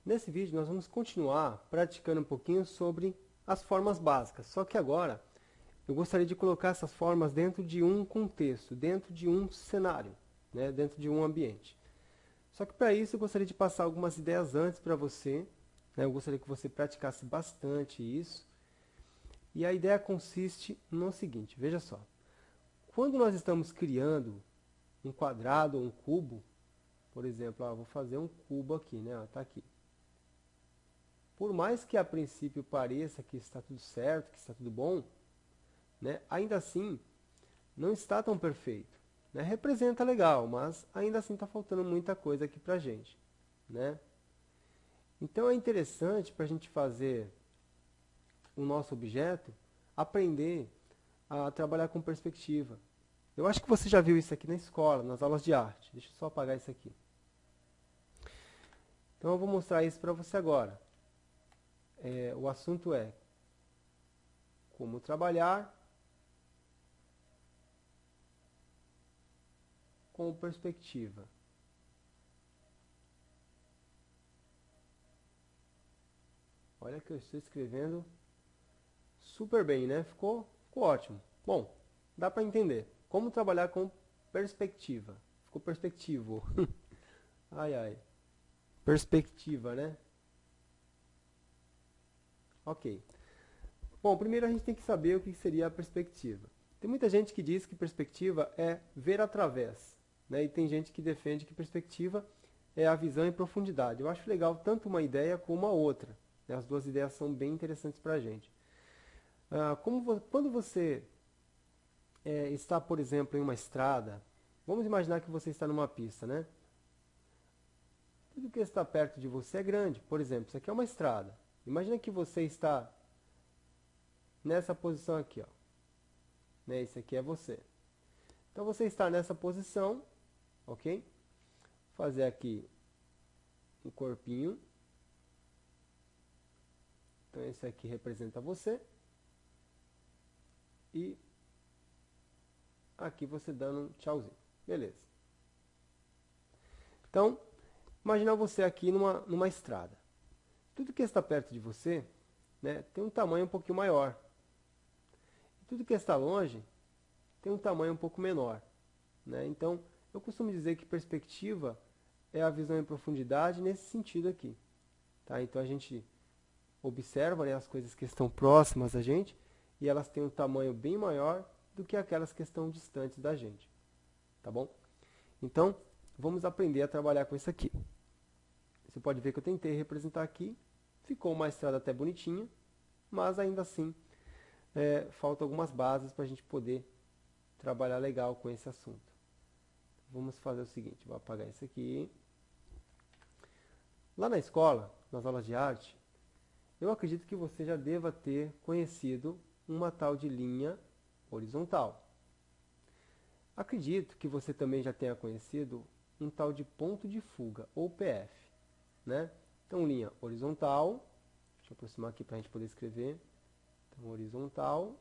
Nesse vídeo nós vamos continuar praticando um pouquinho sobre as formas básicas, só que agora eu gostaria de colocar essas formas dentro de um contexto, dentro de um cenário, né, dentro de um ambiente. Só que para isso eu gostaria de passar algumas ideias antes para você, né, eu gostaria que você praticasse bastante isso. E a ideia consiste no seguinte, veja só. Quando nós estamos criando um quadrado ou um cubo, por exemplo, vou fazer um cubo aqui, né? Tá aqui. Por mais que a princípio pareça que está tudo certo, que está tudo bom, né? Ainda assim não está tão perfeito, né? Representa legal, mas ainda assim está faltando muita coisa aqui pra gente, né? Então é interessante para a gente fazer o nosso objeto aprender a trabalhar com perspectiva. Eu acho que você já viu isso aqui na escola, nas aulas de arte. Deixa eu só apagar isso aqui. Então eu vou mostrar isso para você agora. O assunto é como trabalhar com perspectiva. Olha que eu estou escrevendo super bem, né? Ficou ótimo. Bom, dá para entender. Como trabalhar com perspectiva. Ficou perspectivo. Ai, ai. Perspectiva, né? Ok. Bom, primeiro a gente tem que saber o que seria a perspectiva. Tem muita gente que diz que perspectiva é ver através, né? E tem gente que defende que perspectiva é a visão em profundidade. Eu acho legal tanto uma ideia como a outra, né? As duas ideias são bem interessantes para a gente. Quando você está, por exemplo, em uma estrada, vamos imaginar que você está numa pista, né? Tudo que está perto de você é grande. Por exemplo, isso aqui é uma estrada. Imagina que você está nessa posição aqui, ó. Né? Esse aqui é você. Então você está nessa posição, ok? Vou fazer aqui um corpinho. Então esse aqui representa você. E aqui você dando um tchauzinho. Beleza. Então, imagina você aqui numa estrada. Tudo que está perto de você, né, tem um tamanho um pouquinho maior. E tudo que está longe tem um tamanho um pouco menor, né? Então, eu costumo dizer que perspectiva é a visão em profundidade nesse sentido aqui. Tá? Então, a gente observa, né, as coisas que estão próximas a gente e elas têm um tamanho bem maior do que aquelas que estão distantes da gente. Tá bom? Então, vamos aprender a trabalhar com isso aqui. Você pode ver que eu tentei representar aqui. Ficou uma estrada até bonitinha, mas ainda assim faltam algumas bases para a gente poder trabalhar legal com esse assunto. Vamos fazer o seguinte, vou apagar isso aqui. Lá na escola, nas aulas de arte, eu acredito que você já deva ter conhecido uma tal de linha horizontal. Acredito que você também já tenha conhecido um tal de ponto de fuga, ou PF, né? Então, linha horizontal, deixa eu aproximar aqui para a gente poder escrever. Então, horizontal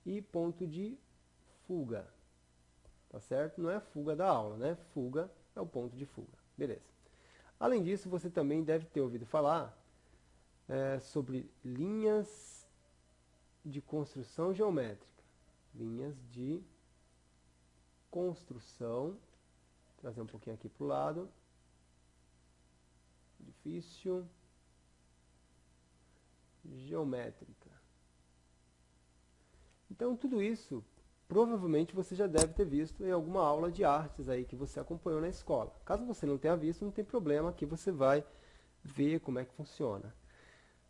e ponto de fuga, tá certo? Não é fuga da aula, né? Fuga é o ponto de fuga, beleza. Além disso, você também deve ter ouvido falar sobre linhas de construção geométrica. Linhas de construção, vou trazer um pouquinho aqui para o lado, difícil, geométrica. Então, tudo isso, provavelmente você já deve ter visto em alguma aula de artes aí que você acompanhou na escola. Caso você não tenha visto, não tem problema, aqui você vai ver como é que funciona.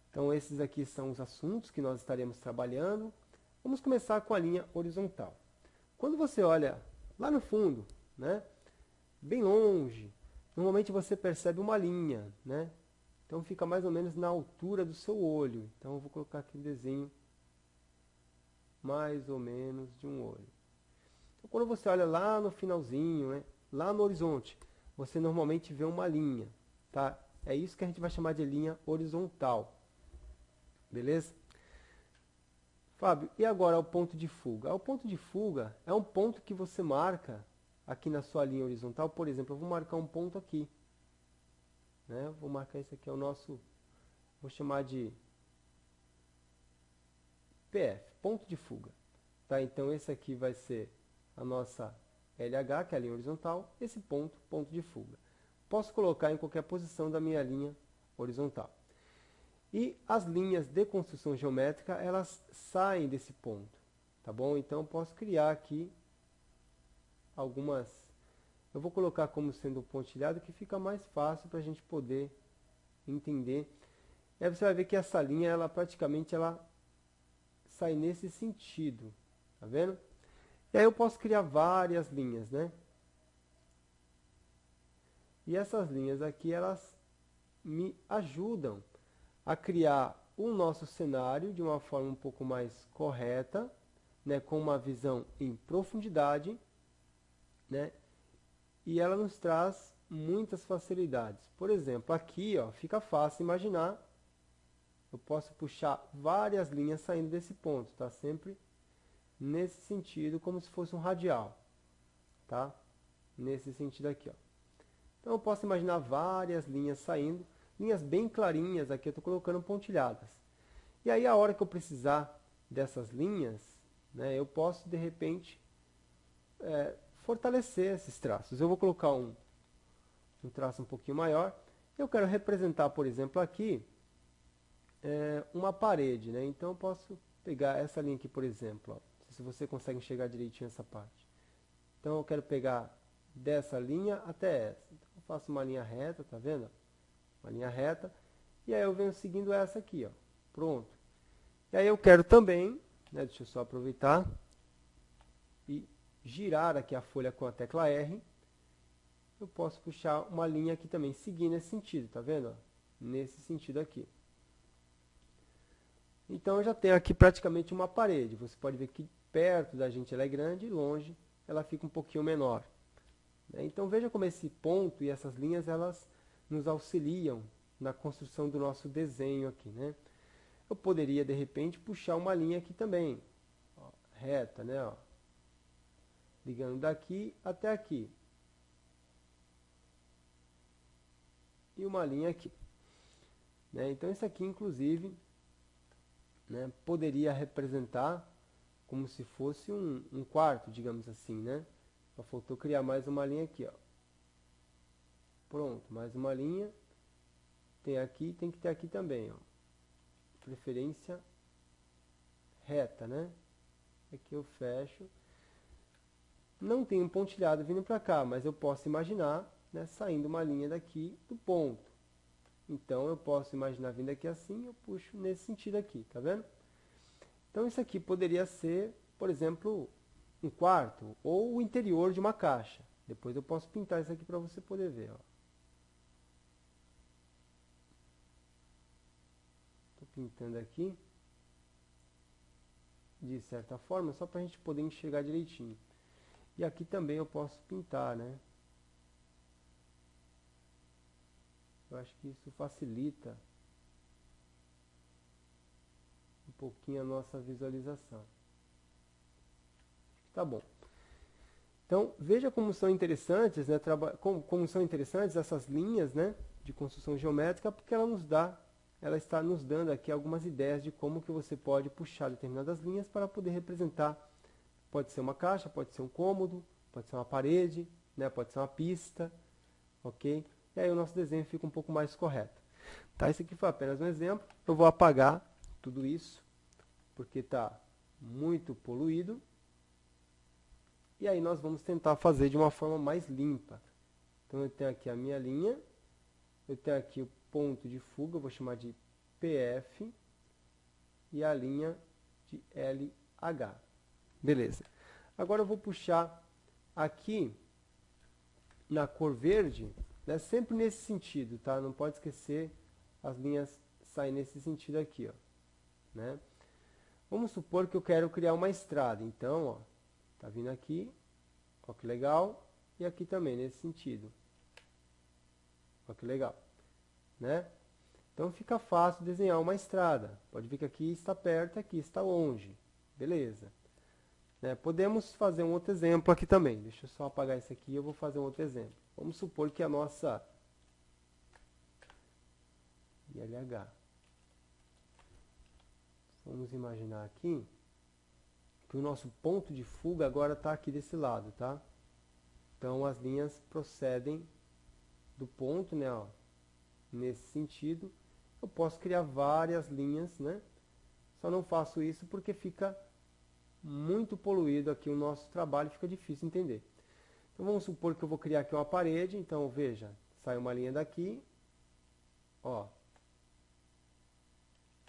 Então, esses aqui são os assuntos que nós estaremos trabalhando. Vamos começar com a linha horizontal. Quando você olha lá no fundo, né, bem longe, normalmente você percebe uma linha, né? Então fica mais ou menos na altura do seu olho. Então eu vou colocar aqui um desenho mais ou menos de um olho. Então quando você olha lá no finalzinho, né, lá no horizonte, você normalmente vê uma linha, tá? É isso que a gente vai chamar de linha horizontal. Beleza? Fábio, e agora o ponto de fuga? O ponto de fuga é um ponto que você marca aqui na sua linha horizontal. Por exemplo, eu vou marcar um ponto aqui. né? Vou marcar esse aqui, é o nosso, vou chamar de PF, ponto de fuga. Tá? Então esse aqui vai ser a nossa LH, que é a linha horizontal, esse ponto, ponto de fuga. Posso colocar em qualquer posição da minha linha horizontal. E as linhas de construção geométrica, elas saem desse ponto, tá bom? Então eu posso criar aqui algumas, eu vou colocar como sendo um pontilhado, que fica mais fácil para a gente poder entender. E aí você vai ver que essa linha, ela praticamente ela sai nesse sentido, tá vendo? E aí eu posso criar várias linhas, né? E essas linhas aqui, elas me ajudam a criar o nosso cenário de uma forma um pouco mais correta, né? Com uma visão em profundidade, né? E ela nos traz muitas facilidades. Por exemplo, aqui, ó, fica fácil imaginar. Eu posso puxar várias linhas saindo desse ponto, tá? Sempre nesse sentido, como se fosse um radial, tá? Nesse sentido aqui, ó. Então eu posso imaginar várias linhas saindo, linhas bem clarinhas, aqui eu estou colocando pontilhadas. E aí a hora que eu precisar dessas linhas, né, eu posso de repente fortalecer esses traços. Eu vou colocar um traço um pouquinho maior. Eu quero representar, por exemplo, aqui uma parede, né? Então eu posso pegar essa linha aqui, por exemplo, ó. Não sei se você consegue enxergar direitinho essa parte. Então eu quero pegar dessa linha até essa. Então eu faço uma linha reta, tá vendo? Uma linha reta. E aí eu venho seguindo essa aqui, ó. Pronto. E aí eu quero também, né, deixa eu só aproveitar e girar aqui a folha com a tecla R. Eu posso puxar uma linha aqui também, seguindo esse sentido, tá vendo? Ó? Nesse sentido aqui. Então eu já tenho aqui praticamente uma parede. Você pode ver que perto da gente ela é grande e longe ela fica um pouquinho menor. Então veja como esse ponto e essas linhas elas nos auxiliam na construção do nosso desenho aqui, né? Eu poderia de repente puxar uma linha aqui também, ó, reta, né? Ó, ligando daqui até aqui. E uma linha aqui. Né? Então isso aqui inclusive, né, poderia representar como se fosse um quarto, digamos assim, né? Só faltou criar mais uma linha aqui, ó. Pronto, mais uma linha. Tem aqui, tem que ter aqui também, ó. Preferência reta, né? Aqui eu fecho. Não tem um pontilhado vindo para cá, mas eu posso imaginar, né, saindo uma linha daqui do ponto. Então eu posso imaginar vindo aqui assim, eu puxo nesse sentido aqui, tá vendo? Então isso aqui poderia ser, por exemplo, um quarto ou o interior de uma caixa. Depois eu posso pintar isso aqui para você poder ver. Estou pintando aqui de certa forma, só para a gente poder enxergar direitinho. E aqui também eu posso pintar, né? Eu acho que isso facilita um pouquinho a nossa visualização. Tá bom. Então, veja como são interessantes, né, como são interessantes essas linhas, né, de construção geométrica, porque ela está nos dando aqui algumas ideias de como que você pode puxar determinadas linhas para poder representar. Pode ser uma caixa, pode ser um cômodo, pode ser uma parede, né, pode ser uma pista, ok? E aí o nosso desenho fica um pouco mais correto. Tá, esse aqui foi apenas um exemplo. Eu vou apagar tudo isso, porque está muito poluído. E aí nós vamos tentar fazer de uma forma mais limpa. Então eu tenho aqui a minha linha, eu tenho aqui o ponto de fuga, eu vou chamar de PF, e a linha de LH. Beleza. Agora eu vou puxar aqui na cor verde, né, sempre nesse sentido, tá? Não pode esquecer, as linhas saem nesse sentido aqui, ó, né? Vamos supor que eu quero criar uma estrada, então, ó, tá vindo aqui, ó que legal, e aqui também nesse sentido, ó que legal, né? Então fica fácil desenhar uma estrada. Pode ver que aqui está perto, aqui está longe, beleza? Né? Podemos fazer um outro exemplo aqui também. Deixa eu só apagar isso aqui e eu vou fazer um outro exemplo. Vamos supor que a nossa e LH. Vamos imaginar aqui que o nosso ponto de fuga agora está aqui desse lado, tá? Então as linhas procedem do ponto, né, ó, nesse sentido. Eu posso criar várias linhas, né? Só não faço isso porque fica muito poluído aqui o nosso trabalho, fica difícil entender. Então vamos supor que eu vou criar aqui uma parede, então veja, sai uma linha daqui, ó.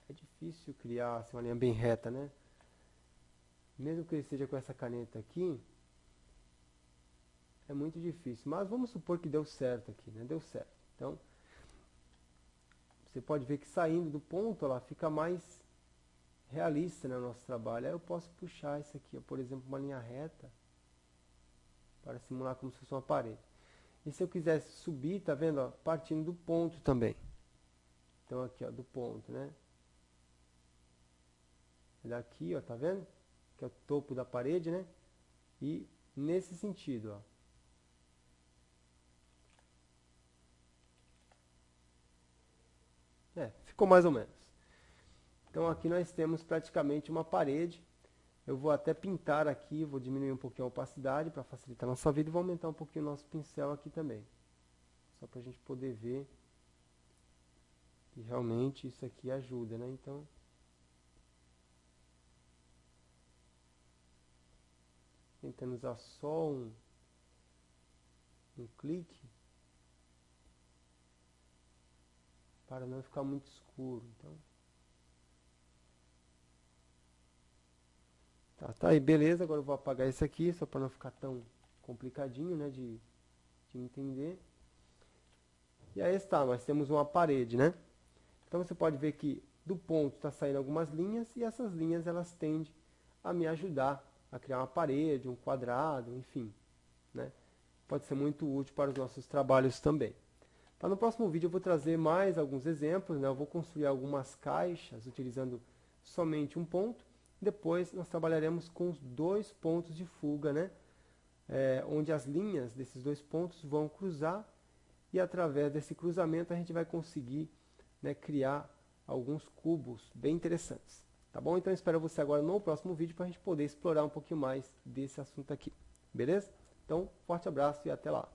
É difícil criar assim, uma linha bem reta, né? Mesmo que ele esteja com essa caneta aqui, é muito difícil. Mas vamos supor que deu certo aqui, né? Deu certo. Então, você pode ver que saindo do ponto, ela fica mais realista, né, no nosso trabalho. Aí eu posso puxar isso aqui, ó, por exemplo, uma linha reta, para simular como se fosse uma parede. E se eu quisesse subir, tá vendo, ó, partindo do ponto também. Então aqui, ó, do ponto, né? Daqui, ó, tá vendo? Que é o topo da parede, né? E nesse sentido, ó. Ficou mais ou menos. Então aqui nós temos praticamente uma parede. Eu vou até pintar aqui, vou diminuir um pouquinho a opacidade para facilitar a nossa vida e vou aumentar um pouquinho o nosso pincel aqui também. Só para a gente poder ver que realmente isso aqui ajuda, né? Então, tentando usar só um clique para não ficar muito escuro. Então, tá aí, beleza. Agora eu vou apagar esse aqui, só para não ficar tão complicadinho, né, de entender. E aí está, nós temos uma parede, né? Então você pode ver que do ponto está saindo algumas linhas e essas linhas elas tendem a me ajudar a criar uma parede, um quadrado, enfim, né? Pode ser muito útil para os nossos trabalhos também. Tá, no próximo vídeo eu vou trazer mais alguns exemplos, né? Eu vou construir algumas caixas utilizando somente um ponto. Depois nós trabalharemos com os dois pontos de fuga, né? Onde as linhas desses dois pontos vão cruzar e através desse cruzamento a gente vai conseguir, né, criar alguns cubos bem interessantes. Tá bom? Então eu espero você agora no próximo vídeo para a gente poder explorar um pouquinho mais desse assunto aqui. Beleza? Então, forte abraço e até lá.